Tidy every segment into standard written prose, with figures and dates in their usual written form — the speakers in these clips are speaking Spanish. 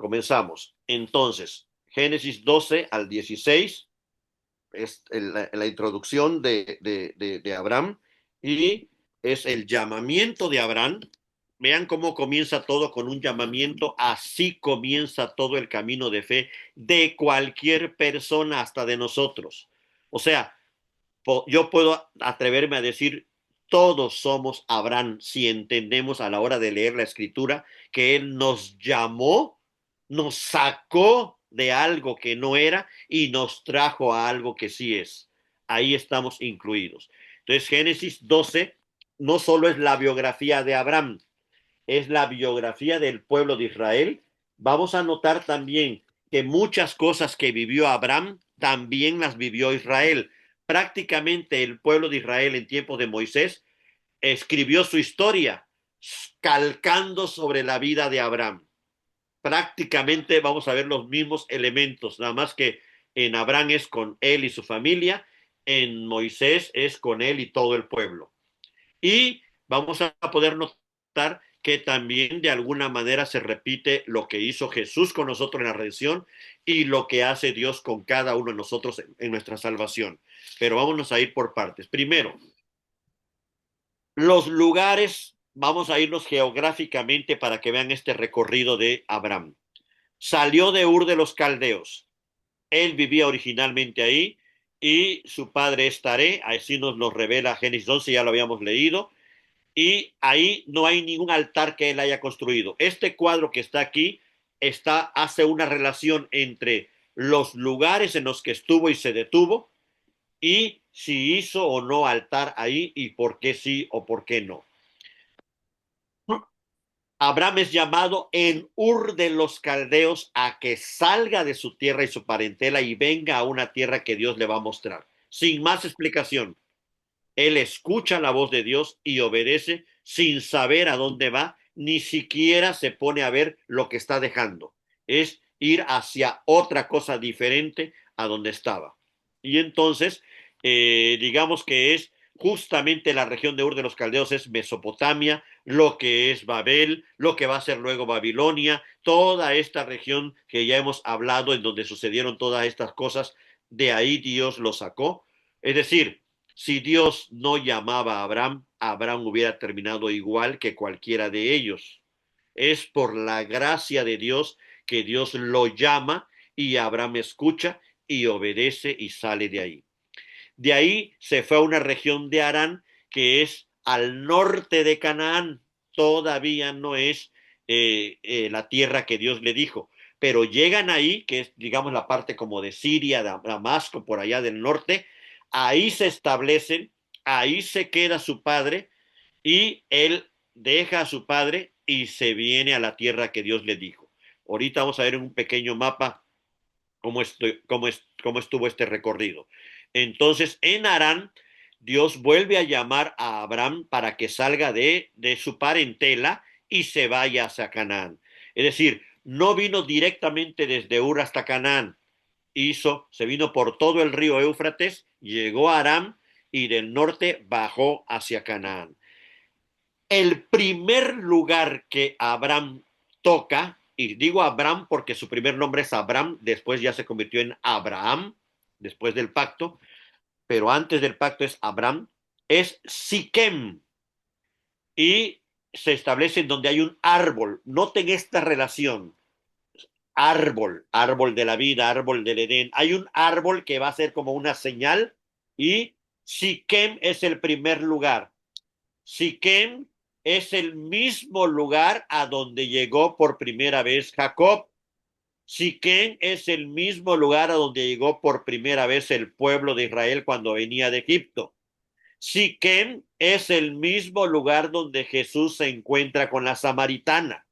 comenzamos. Entonces, Génesis 12 al 16 es la introducción de Abraham y es el llamamiento de Abraham. Vean cómo comienza todo con un llamamiento. Así comienza todo el camino de fe de cualquier persona, hasta de nosotros. O sea, yo puedo atreverme a decir, todos somos Abraham si entendemos a la hora de leer la escritura que Él nos llamó, nos sacó de algo que no era y nos trajo a algo que sí es. Ahí estamos incluidos. Entonces, Génesis 12 no solo es la biografía de Abraham, es la biografía del pueblo de Israel. Vamos a notar también que muchas cosas que vivió Abraham también las vivió Israel. Prácticamente el pueblo de Israel en tiempos de Moisés escribió su historia calcando sobre la vida de Abraham. Prácticamente vamos a ver los mismos elementos, nada más que en Abraham es con él y su familia, en Moisés es con él y todo el pueblo. Y vamos a poder notar que también de alguna manera se repite lo que hizo Jesús con nosotros en la redención y lo que hace Dios con cada uno de nosotros en nuestra salvación. Pero vámonos a ir por partes. Primero, los lugares, vamos a irnos geográficamente para que vean este recorrido de Abraham. Salió de Ur de los Caldeos. Él vivía originalmente ahí y su padre es Taré, así nos lo revela Génesis 11, ya lo habíamos leído, y ahí no hay ningún altar que él haya construido. Este cuadro que está aquí hace una relación entre los lugares en los que estuvo y se detuvo y si hizo o no altar ahí y por qué sí o por qué no. Abraham es llamado en Ur de los Caldeos a que salga de su tierra y su parentela y venga a una tierra que Dios le va a mostrar. Sin más explicación, él escucha la voz de Dios y obedece sin saber a dónde va, ni siquiera se pone a ver lo que está dejando. Es ir hacia otra cosa diferente a donde estaba. Y entonces, digamos que es justamente la región de Ur de los Caldeos, es Mesopotamia, lo que es Babel, lo que va a ser luego Babilonia, toda esta región que ya hemos hablado, en donde sucedieron todas estas cosas, de ahí Dios lo sacó. Es decir, si Dios no llamaba a Abraham, Abraham hubiera terminado igual que cualquiera de ellos. Es por la gracia de Dios que Dios lo llama y Abraham escucha y obedece y sale de ahí. De ahí se fue a una región de Harán que es al norte de Canaán. Todavía no es la tierra que Dios le dijo, pero llegan ahí, que es, digamos, la parte como de Siria, de Damasco, por allá del norte. Ahí se establecen, ahí se queda su padre y él deja a su padre y se viene a la tierra que Dios le dijo. Ahorita vamos a ver en un pequeño mapa cómo estuvo este recorrido. Entonces, en Harán, Dios vuelve a llamar a Abraham para que salga de su parentela y se vaya hacia Canaán. Es decir, no vino directamente desde Ur hasta Canaán, se vino por todo el río Éufrates, llegó a Aram y del norte bajó hacia Canaán. El primer lugar que Abraham toca, y digo Abraham porque su primer nombre es Abraham, después ya se convirtió en Abraham, después del pacto, pero antes del pacto es Abraham, es Siquem, y se establece en donde hay un árbol. Noten esta relación, árbol de la vida, árbol del Edén. Hay un árbol que va a ser como una señal y Siquem es el primer lugar. Siquem es el mismo lugar a donde llegó por primera vez Jacob. Siquem es el mismo lugar a donde llegó por primera vez el pueblo de Israel cuando venía de Egipto. Siquem es el mismo lugar donde Jesús se encuentra con la samaritana.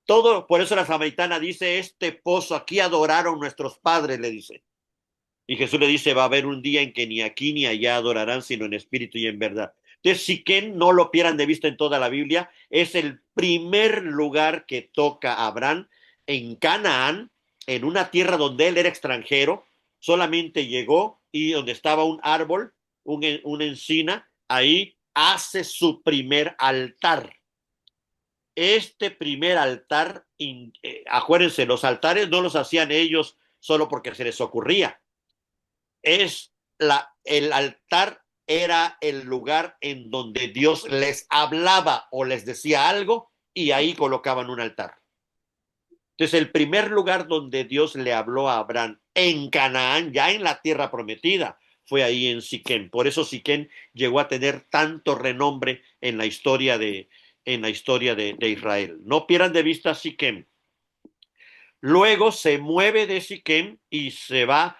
Todo, por eso la samaritana dice, este pozo aquí adoraron nuestros padres, le dice. Y Jesús le dice, va a haber un día en que ni aquí ni allá adorarán, sino en espíritu y en verdad. Entonces, Siquem, no lo pierdan de vista en toda la Biblia, es el primer lugar que toca a Abraham en Canaán, en una tierra donde él era extranjero, solamente llegó y donde estaba un árbol, una encina, ahí hace su primer altar. este primer altar, acuérdense, los altares no los hacían ellos solo porque se les ocurría. El altar era el lugar en donde Dios les hablaba o les decía algo y ahí colocaban un altar. Entonces, el primer lugar donde Dios le habló a Abraham en Canaán, ya en la tierra prometida, fue ahí en Siquem. Por eso Siquem llegó a tener tanto renombre en la historia de Israel. No pierdan de vista Siquem. Luego se mueve de Siquem y se va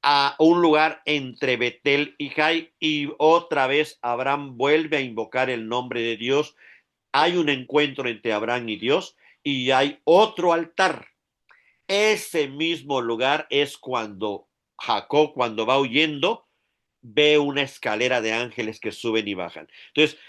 a un lugar entre Betel y Jai, y otra vez Abraham vuelve a invocar el nombre de Dios. Hay un encuentro entre Abraham y Dios y hay otro altar. Ese mismo lugar es cuando Jacob, cuando va huyendo, ve una escalera de ángeles que suben y bajan. Entonces,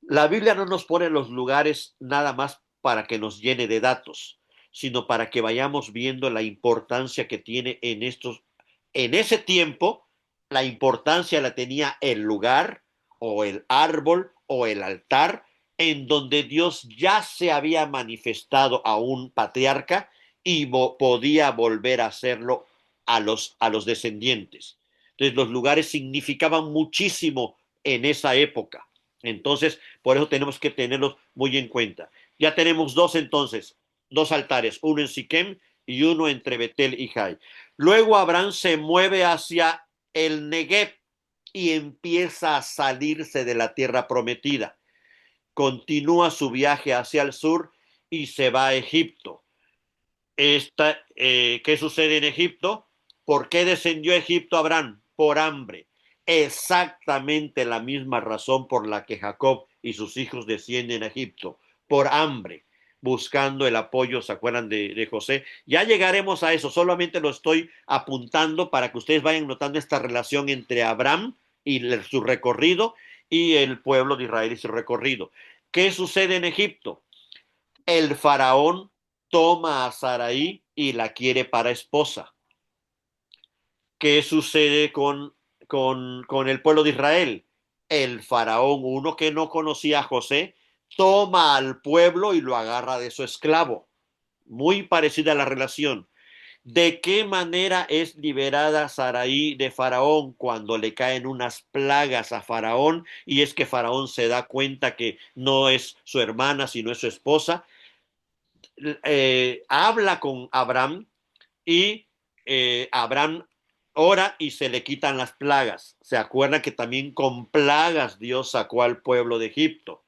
la Biblia no nos pone los lugares nada más para que nos llene de datos, sino para que vayamos viendo la importancia que tiene en ese tiempo, la importancia la tenía el lugar o el árbol o el altar en donde Dios ya se había manifestado a un patriarca y podía volver a hacerlo a los descendientes. Entonces los lugares significaban muchísimo en esa época. Entonces, por eso tenemos que tenerlos muy en cuenta. Ya tenemos dos entonces, dos altares, uno en Siquem y uno entre Betel y Jai. Luego Abraham se mueve hacia el Negev y empieza a salirse de la tierra prometida. Continúa su viaje hacia el sur y se va a Egipto. ¿Qué sucede en Egipto? ¿Por qué descendió a Egipto Abraham? Por hambre. Exactamente la misma razón por la que Jacob y sus hijos descienden a Egipto, por hambre, buscando el apoyo, ¿se acuerdan de José? Ya llegaremos a eso, solamente lo estoy apuntando para que ustedes vayan notando esta relación entre Abraham y su recorrido y el pueblo de Israel y su recorrido. ¿Qué sucede en Egipto? El faraón toma a Sarai y la quiere para esposa. ¿Qué sucede con el pueblo de Israel? El faraón, uno que no conocía a José, toma al pueblo y lo agarra de su esclavo. Muy parecida a la relación. ¿De qué manera es liberada Sarai de Faraón cuando le caen unas plagas a Faraón? Y es que Faraón se da cuenta que no es su hermana, sino es su esposa. Habla con Abraham y Abraham ora y se le quitan las plagas. Se acuerda que también con plagas Dios sacó al pueblo de Egipto.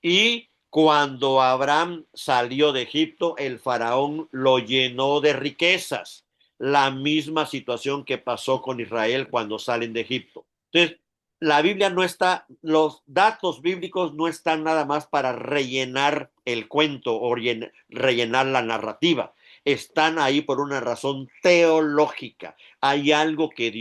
Y cuando Abraham salió de Egipto, el faraón lo llenó de riquezas. La misma situación que pasó con Israel cuando salen de Egipto. Entonces, la Biblia no está, los datos bíblicos no están nada más para rellenar el cuento o rellenar la narrativa. Están ahí por una razón teológica. Hay algo que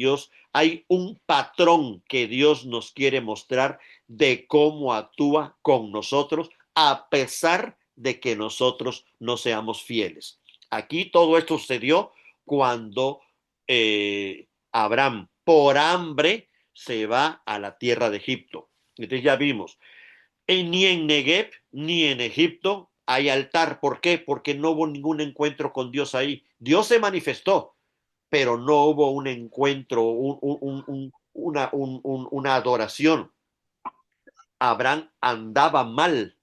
hay un patrón que Dios nos quiere mostrar de cómo actúa con nosotros a pesar de que nosotros no seamos fieles. Aquí todo esto sucedió cuando Abraham, por hambre, se va a la tierra de Egipto. Entonces ya vimos, ni en Negev ni en Egipto hay altar. ¿Por qué? Porque no hubo ningún encuentro con Dios ahí. Dios se manifestó, pero no hubo un encuentro, una adoración. Abraham andaba mal.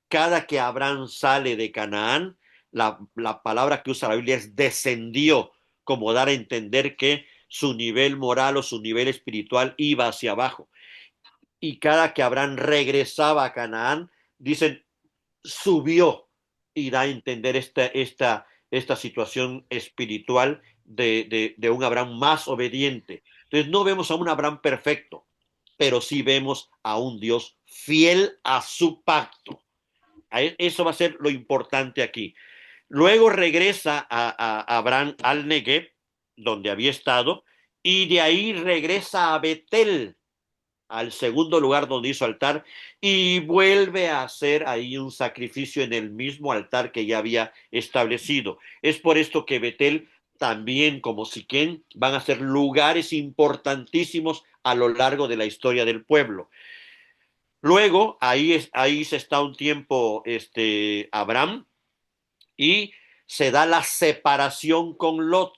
Cada que Abraham sale de Canaán, la palabra que usa la Biblia es descendió, como dar a entender que su nivel moral o su nivel espiritual iba hacia abajo. Y cada que Abraham regresaba a Canaán, dicen, subió, y da a entender esta situación espiritual de un Abraham más obediente. Entonces no vemos a un Abraham perfecto, pero sí vemos a un Dios fiel a su pacto. Eso va a ser lo importante aquí. Luego regresa a Abraham al Negev, donde había estado, y de ahí regresa a Betel, al segundo lugar donde hizo altar, y vuelve a hacer ahí un sacrificio en el mismo altar que ya había establecido. Es por esto que Betel, también como Siquén, van a ser lugares importantísimos a lo largo de la historia del pueblo. Luego, ahí se está un tiempo Abraham y se da la separación con Lot.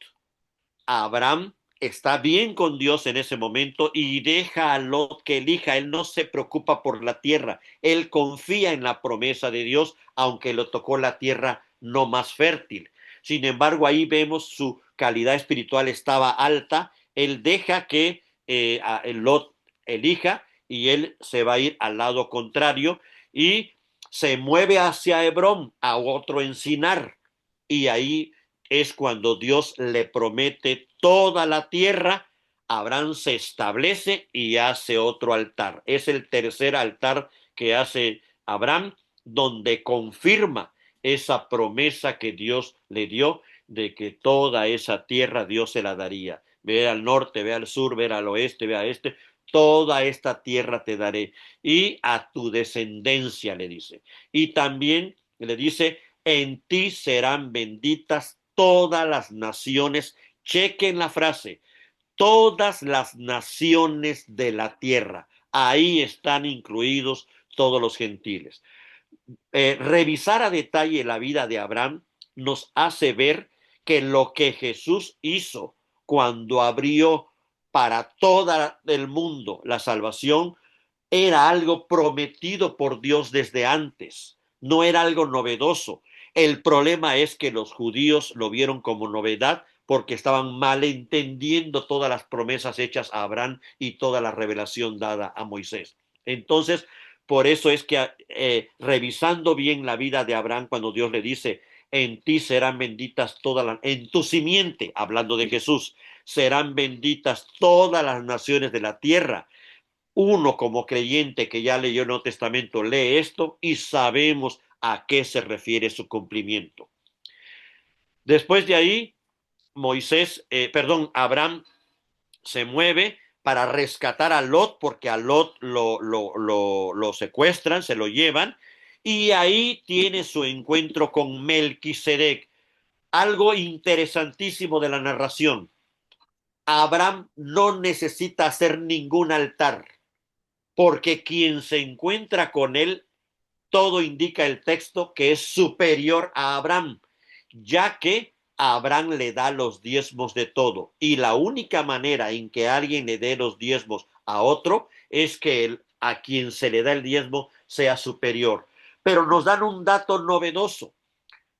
Abraham está bien con Dios en ese momento y deja a Lot que elija. Él no se preocupa por la tierra. Él confía en la promesa de Dios, aunque le tocó la tierra no más fértil. Sin embargo, ahí vemos su calidad espiritual estaba alta. Él deja que Lot elija y él se va a ir al lado contrario y se mueve hacia Hebrón, a otro encinar. Y ahí es cuando Dios le promete toda la tierra. Abraham se establece y hace otro altar. Es el tercer altar que hace Abraham, donde confirma esa promesa que Dios le dio de que toda esa tierra Dios se la daría. Ve al norte, ve al sur, ve al oeste, ve a este. Toda esta tierra te daré y a tu descendencia, le dice. Y también le dice, en ti serán benditas todas las naciones. Chequen la frase, todas las naciones de la tierra. Ahí están incluidos todos los gentiles. Revisar a detalle la vida de Abraham nos hace ver que lo que Jesús hizo cuando abrió para todo el mundo la salvación era algo prometido por Dios desde antes, no era algo novedoso. El problema es que los judíos lo vieron como novedad porque estaban malentendiendo todas las promesas hechas a Abraham y toda la revelación dada a Moisés. Entonces, por eso es que revisando bien la vida de Abraham, cuando Dios le dice, en ti serán benditas todas las, en tu simiente, hablando de Jesús, serán benditas todas las naciones de la tierra. Uno como creyente que ya leyó el Nuevo Testamento lee esto y sabemos a qué se refiere su cumplimiento. Después de ahí, Abraham se mueve para rescatar a Lot, porque a Lot lo secuestran, se lo llevan, y ahí tiene su encuentro con Melquisedec. Algo interesantísimo de la narración. Abraham no necesita hacer ningún altar, porque quien se encuentra con él, todo indica el texto que es superior a Abraham, ya que Abraham le da los diezmos de todo. Y la única manera en que alguien le dé los diezmos a otro es que a quien se le da el diezmo sea superior. Pero nos dan un dato novedoso.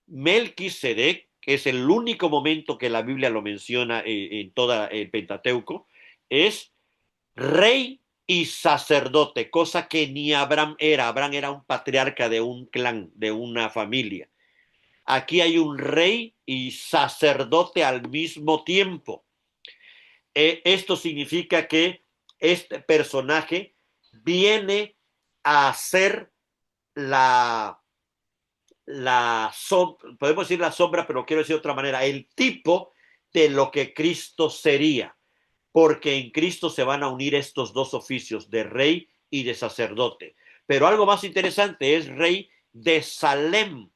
Melquisedec, que es el único momento que la Biblia lo menciona en toda el Pentateuco, es rey y sacerdote, cosa que ni Abraham era. Abraham era un patriarca de un clan, de una familia. Aquí hay un rey y sacerdote al mismo tiempo. Esto significa que este personaje viene a ser podemos decir la sombra, pero quiero decir de otra manera, el tipo de lo que Cristo sería, porque en Cristo se van a unir estos dos oficios de rey y de sacerdote. Pero algo más interesante, es rey de Salem.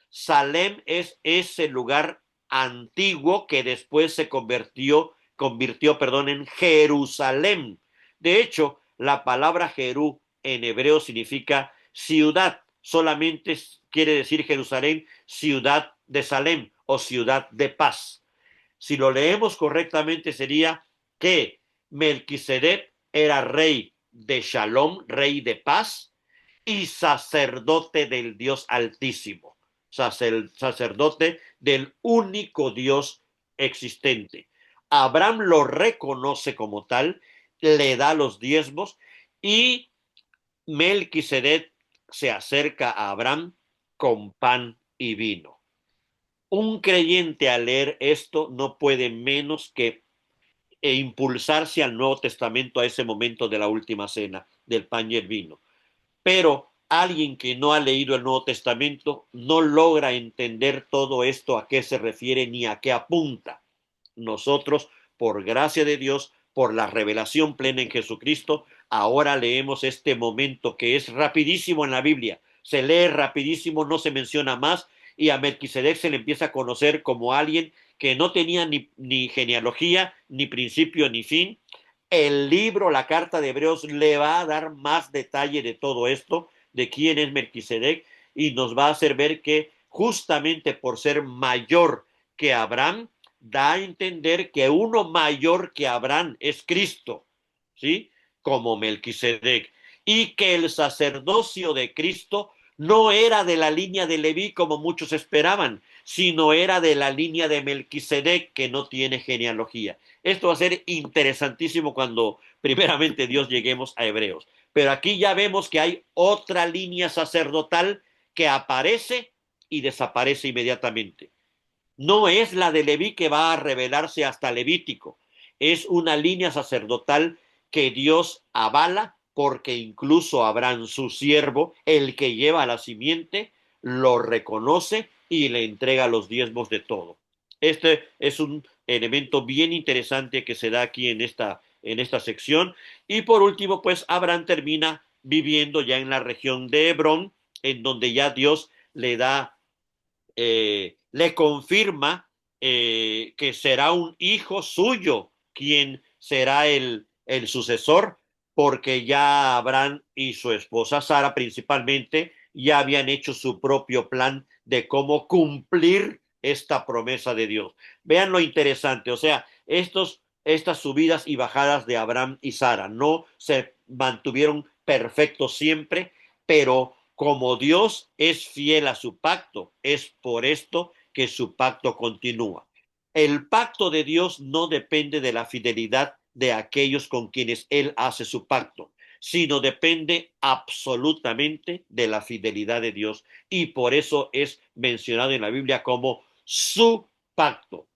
Salem es ese lugar antiguo que después se convirtió en Jerusalén. De hecho, la palabra Jerú en hebreo significa ciudad, solamente quiere decir Jerusalén, ciudad de Salem o ciudad de paz. Si lo leemos correctamente sería que Melquisedec era rey de Shalom, rey de paz, y sacerdote del Dios Altísimo, sacerdote del único Dios existente. Abraham lo reconoce como tal, le da los diezmos y Melquisedec se acerca a Abraham con pan y vino. Un creyente al leer esto no puede menos que impulsarse al Nuevo Testamento a ese momento de la última cena, del pan y el vino. Pero alguien que no ha leído el Nuevo Testamento no logra entender todo esto, a qué se refiere ni a qué apunta. Nosotros, por gracia de Dios, por la revelación plena en Jesucristo, ahora leemos este momento que es rapidísimo en la Biblia. Se lee rapidísimo, no se menciona más, y a Melquisedec se le empieza a conocer como alguien que no tenía ni genealogía, ni principio, ni fin. El libro, la carta de Hebreos, le va a dar más detalle de todo esto, de quién es Melquisedec, y nos va a hacer ver que justamente por ser mayor que Abraham, da a entender que uno mayor que Abraham es Cristo, ¿sí? Como Melquisedec, y que el sacerdocio de Cristo no era de la línea de Leví como muchos esperaban, sino era de la línea de Melquisedec, que no tiene genealogía. Esto va a ser interesantísimo cuando primeramente Dios lleguemos a Hebreos. Pero aquí ya vemos que hay otra línea sacerdotal que aparece y desaparece inmediatamente. No es la de Leví que va a revelarse hasta Levítico, es una línea sacerdotal que Dios avala porque incluso Abraham, su siervo, el que lleva la simiente, lo reconoce y le entrega los diezmos de todo. Este es un elemento bien interesante que se da aquí en esta sección. Y por último, pues Abraham termina viviendo ya en la región de Hebrón, en donde ya Dios le da le confirma que será un hijo suyo quien será el sucesor, porque ya Abraham y su esposa Sara principalmente ya habían hecho su propio plan de cómo cumplir esta promesa de Dios. Vean lo interesante, o sea, estas subidas y bajadas de Abraham y Sara no se mantuvieron perfectos siempre, pero como Dios es fiel a su pacto, es por esto que su pacto continúa. El pacto de Dios no depende de la fidelidad de aquellos con quienes Él hace su pacto, sino depende absolutamente de la fidelidad de Dios. Y por eso es mencionado en la Biblia como su pacto.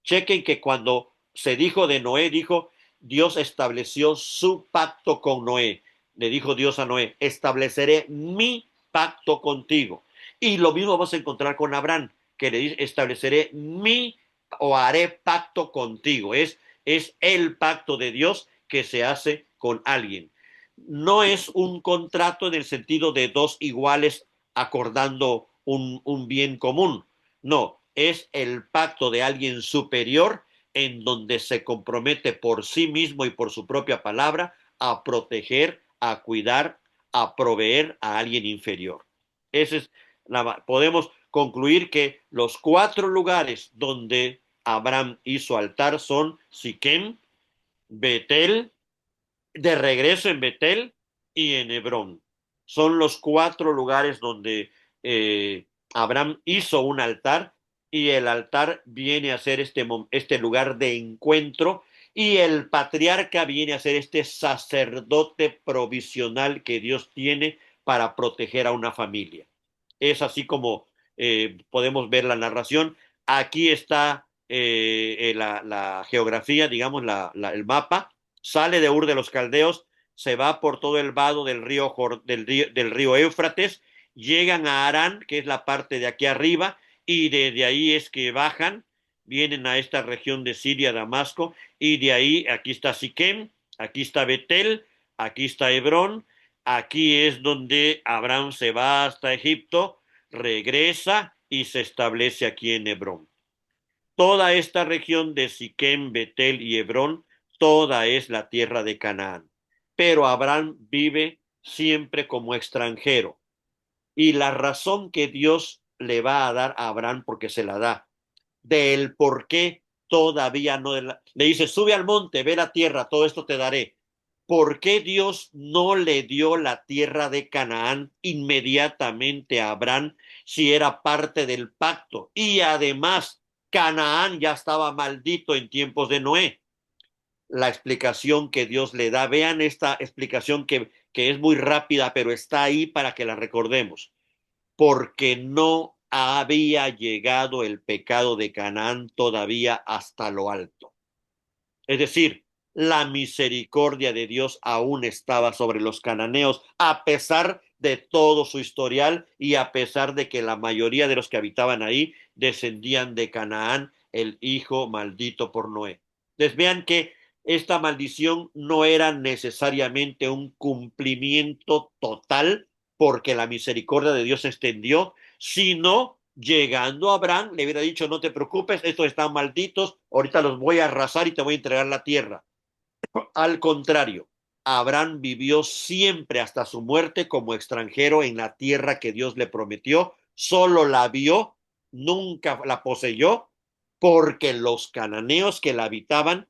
Chequen que cuando se dijo de Noé, dijo, Dios estableció su pacto con Noé. Le dijo Dios a Noé, estableceré mi pacto contigo. Y lo mismo vamos a encontrar con Abraham, que le dice, estableceré mi o haré pacto contigo. Es el pacto de Dios que se hace con alguien. No es un contrato en el sentido de dos iguales acordando un bien común. No, es el pacto de alguien superior en donde se compromete por sí mismo y por su propia palabra a proteger, a cuidar, a proveer a alguien inferior. Ese es podemos concluir que los cuatro lugares donde Abraham hizo altar son Siquem, Betel, de regreso en Betel y en Hebrón. Son los cuatro lugares donde Abraham hizo un altar, y el altar viene a ser este lugar de encuentro, y el patriarca viene a ser este sacerdote provisional que Dios tiene para proteger a una familia. Es así como podemos ver la narración. Aquí está la geografía, digamos, el mapa. Sale de Ur de los Caldeos, se va por todo el vado del río Éufrates, llegan a Harán, que es la parte de aquí arriba, y desde ahí es que bajan, vienen a esta región de Siria, Damasco, y de ahí, aquí está Siquem, aquí está Betel, aquí está Hebrón, aquí es donde Abraham se va hasta Egipto, regresa y se establece aquí en Hebrón. Toda esta región de Siquem, Betel y Hebrón, toda es la tierra de Canaán. Pero Abraham vive siempre como extranjero. Y la razón que Dios le va a dar a Abraham, porque se la da, del por qué todavía no, le dice, sube al monte, ve la tierra, todo esto te daré. ¿Por qué Dios no le dio la tierra de Canaán inmediatamente a Abraham si era parte del pacto? Y además, Canaán ya estaba maldito en tiempos de Noé. La explicación que Dios le da, vean esta explicación que es muy rápida, pero está ahí para que la recordemos. Porque no había llegado el pecado de Canaán todavía hasta lo alto. Es decir, la misericordia de Dios aún estaba sobre los cananeos, a pesar de todo su historial y a pesar de que la mayoría de los que habitaban ahí descendían de Canaán, el hijo maldito por Noé. Les vean que esta maldición no era necesariamente un cumplimiento total, porque la misericordia de Dios se extendió, sino llegando a Abraham, le hubiera dicho, no te preocupes, estos están malditos, ahorita los voy a arrasar y te voy a entregar la tierra. Al contrario, Abraham vivió siempre hasta su muerte como extranjero en la tierra que Dios le prometió, solo la vio, nunca la poseyó, porque los cananeos que la habitaban,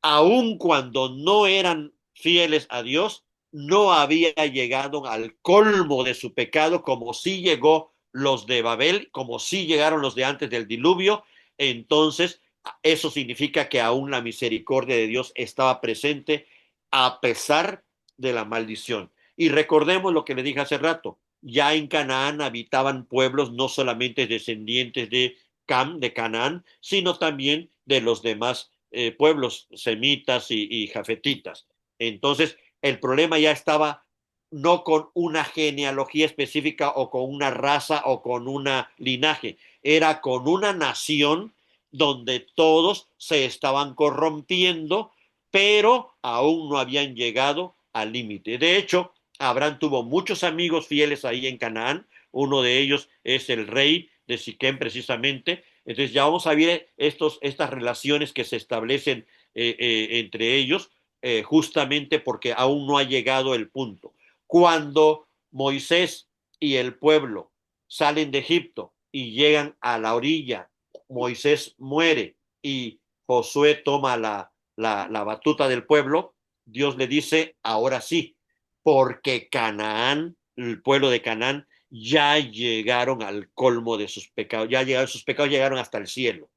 aun cuando no eran fieles a Dios, no había llegado al colmo de su pecado como sí llegó los de Babel, como sí llegaron los de antes del diluvio. Entonces, eso significa que aún la misericordia de Dios estaba presente a pesar de la maldición. Y recordemos lo que le dije hace rato, ya en Canaán habitaban pueblos no solamente descendientes de Cam, de Canaán, sino también de los demás pueblos semitas y jafetitas. Entonces, el problema ya estaba no con una genealogía específica o con una raza o con una linaje, era con una nación donde todos se estaban corrompiendo, pero aún no habían llegado al límite. De hecho, Abraham tuvo muchos amigos fieles ahí en Canaán, uno de ellos es el rey de Siquem precisamente. Entonces ya vamos a ver estas relaciones que se establecen entre ellos, justamente porque aún no ha llegado el punto. Cuando Moisés y el pueblo salen de Egipto y llegan a la orilla, Moisés muere y Josué toma la batuta del pueblo, Dios le dice, ahora sí, porque Canaán, el pueblo de Canaán, ya llegaron al colmo de sus pecados, ya llegaron, sus pecados llegaron hasta el cielo.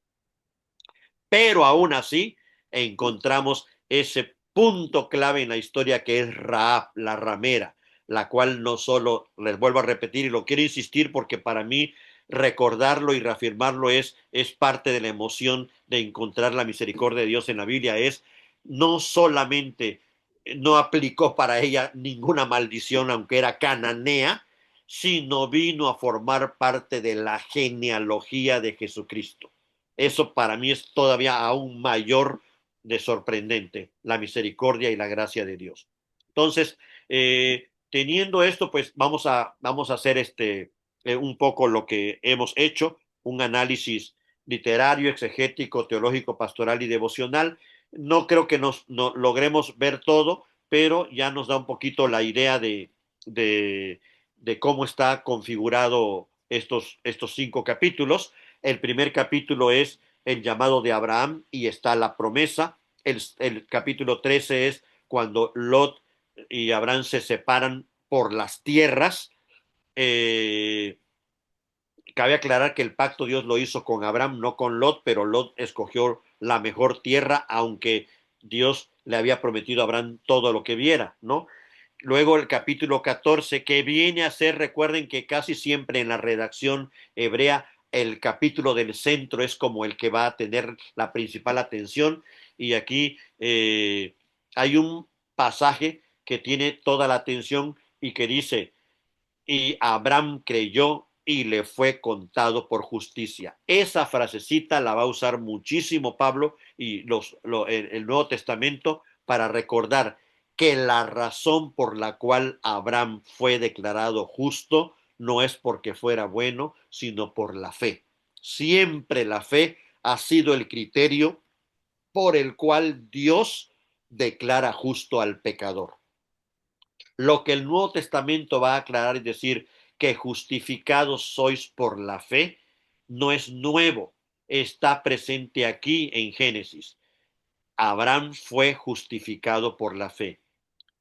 Pero aún así encontramos ese punto clave en la historia que es Raab, la ramera, la cual no solo, les vuelvo a repetir y lo quiero insistir porque para mí recordarlo y reafirmarlo es parte de la emoción de encontrar la misericordia de Dios en la Biblia, es no solamente no aplicó para ella ninguna maldición, aunque era cananea, sino vino a formar parte de la genealogía de Jesucristo. Eso para mí es todavía aún mayor de sorprendente, la misericordia y la gracia de Dios. Entonces, teniendo esto, pues vamos a hacer un poco lo que hemos hecho, un análisis literario, exegético, teológico, pastoral y devocional. No creo que no logremos ver todo, pero ya nos da un poquito la idea de, de cómo está configurado estos 5 capítulos. El primer capítulo es el llamado de Abraham y está la promesa. El capítulo 13 es cuando Lot y Abraham se separan por las tierras. Eh, Cabe aclarar que el pacto Dios lo hizo con Abraham, no con Lot, pero Lot escogió la mejor tierra, aunque Dios le había prometido a Abraham todo lo que viera, ¿no? Luego el capítulo 14, que viene a ser, recuerden que casi siempre en la redacción hebrea el capítulo del centro es como el que va a tener la principal atención, y aquí hay un pasaje que tiene toda la atención y que dice, y Abraham creyó y le fue contado por justicia. Esa frasecita la va a usar muchísimo Pablo y el Nuevo Testamento para recordar que la razón por la cual Abraham fue declarado justo no es porque fuera bueno, sino por la fe. Siempre la fe ha sido el criterio por el cual Dios declara justo al pecador. Lo que el Nuevo Testamento va a aclarar es decir que justificados sois por la fe, no es nuevo, está presente aquí en Génesis. Abraham fue justificado por la fe.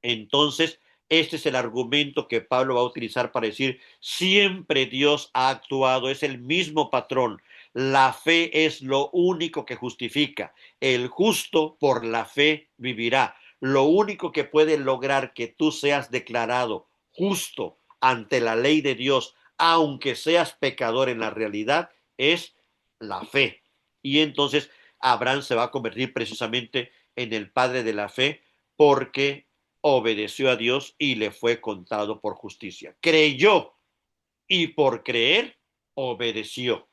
Entonces, este es el argumento que Pablo va a utilizar para decir, siempre Dios ha actuado, es el mismo patrón. La fe es lo único que justifica. El justo por la fe vivirá. Lo único que puede lograr que tú seas declarado justo ante la ley de Dios, aunque seas pecador en la realidad, es la fe. Y entonces Abraham se va a convertir precisamente en el padre de la fe porque obedeció a Dios y le fue contado por justicia. Creyó y por creer obedeció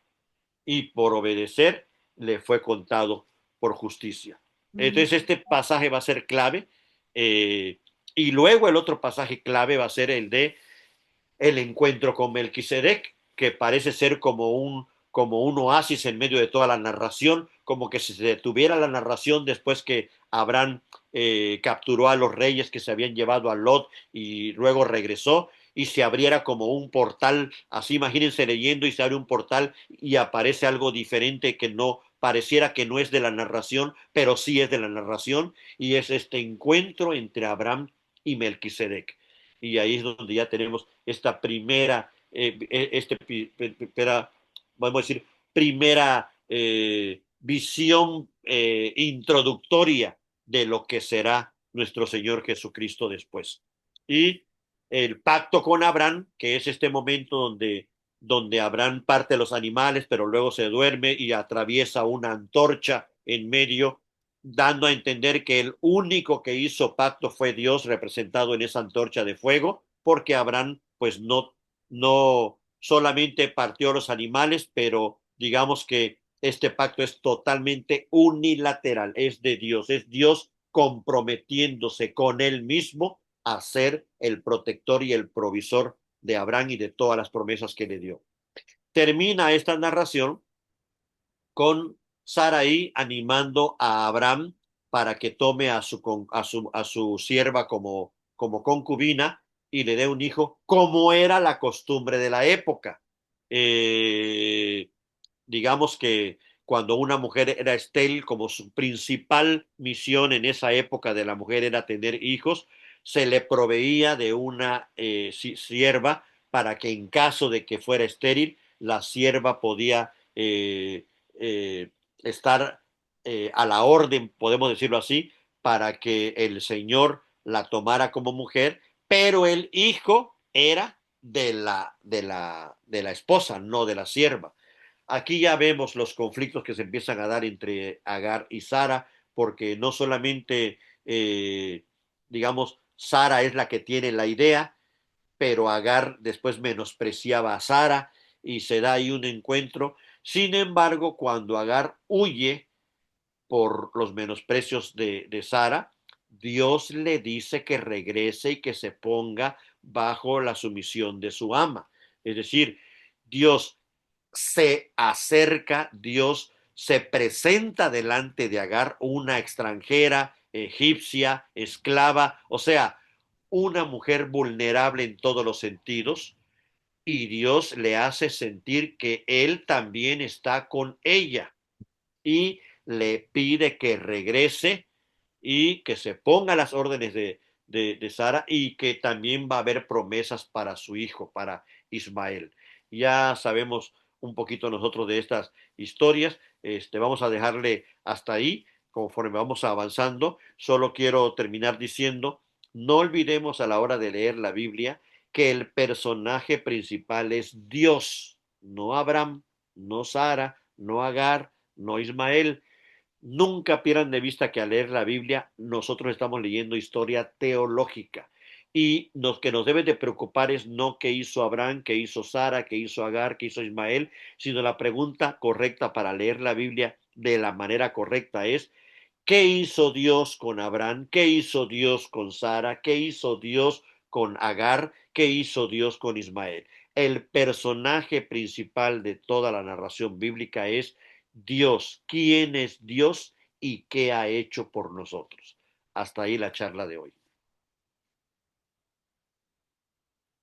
y por obedecer le fue contado por justicia. Entonces este pasaje va a ser clave y luego el otro pasaje clave va a ser el de el encuentro con Melquisedec, que parece ser como un oasis en medio de toda la narración, como que si se detuviera la narración después que Abraham capturó a los reyes que se habían llevado a Lot y luego regresó y se abriera como un portal, así imagínense leyendo y se abre un portal y aparece algo diferente que no pareciera que no es de la narración, pero sí es de la narración y es este encuentro entre Abraham y Melquisedec. Y ahí es donde ya tenemos esta primera, vamos a decir, primera visión introductoria de lo que será nuestro Señor Jesucristo después. Y el pacto con Abraham, que es este momento donde Abraham parte los animales, pero luego se duerme y atraviesa una antorcha en medio, dando a entender que el único que hizo pacto fue Dios representado en esa antorcha de fuego, porque Abraham pues no solamente partió los animales, pero digamos que este pacto es totalmente unilateral, es Dios comprometiéndose con él mismo a ser el protector y el provisor de Abraham y de todas las promesas que le dio. Termina esta narración con Sarai animando a Abraham para que tome a su sierva como concubina y le dé un hijo, como era la costumbre de la época. Eh, digamos que cuando una mujer era estéril, como su principal misión en esa época de la mujer era tener hijos, se le proveía de una sierva para que en caso de que fuera estéril, la sierva podía eh, estar a la orden, podemos decirlo así, para que el Señor la tomara como mujer, pero el hijo era de la esposa, no de la sierva. Aquí ya vemos los conflictos que se empiezan a dar entre Agar y Sara, porque no solamente, digamos, Sara es la que tiene la idea, pero Agar después menospreciaba a Sara y se da ahí un encuentro. Sin embargo, cuando Agar huye por los menosprecios de Sara, Dios le dice que regrese y que se ponga bajo la sumisión de su ama. Es decir, Dios se acerca, Dios se presenta delante de Agar, una extranjera, egipcia, esclava, o sea, una mujer vulnerable en todos los sentidos, y Dios le hace sentir que él también está con ella y le pide que regrese y que se ponga a las órdenes de Sara y que también va a haber promesas para su hijo, para Ismael. Ya sabemos un poquito nosotros de estas historias, vamos a dejarle hasta ahí conforme vamos avanzando. Solo quiero terminar diciendo, no olvidemos a la hora de leer la Biblia que el personaje principal es Dios, no Abraham, no Sara, no Agar, no Ismael. Nunca pierdan de vista que al leer la Biblia nosotros estamos leyendo historia teológica y lo que nos debe de preocupar es no qué hizo Abraham, qué hizo Sara, qué hizo Agar, qué hizo Ismael, sino la pregunta correcta para leer la Biblia de la manera correcta es ¿qué hizo Dios con Abraham? ¿Qué hizo Dios con Sara? ¿Qué hizo Dios con Agar? ¿Qué hizo Dios con Ismael? El personaje principal de toda la narración bíblica es Dios. ¿Quién es Dios y qué ha hecho por nosotros? Hasta ahí la charla de hoy.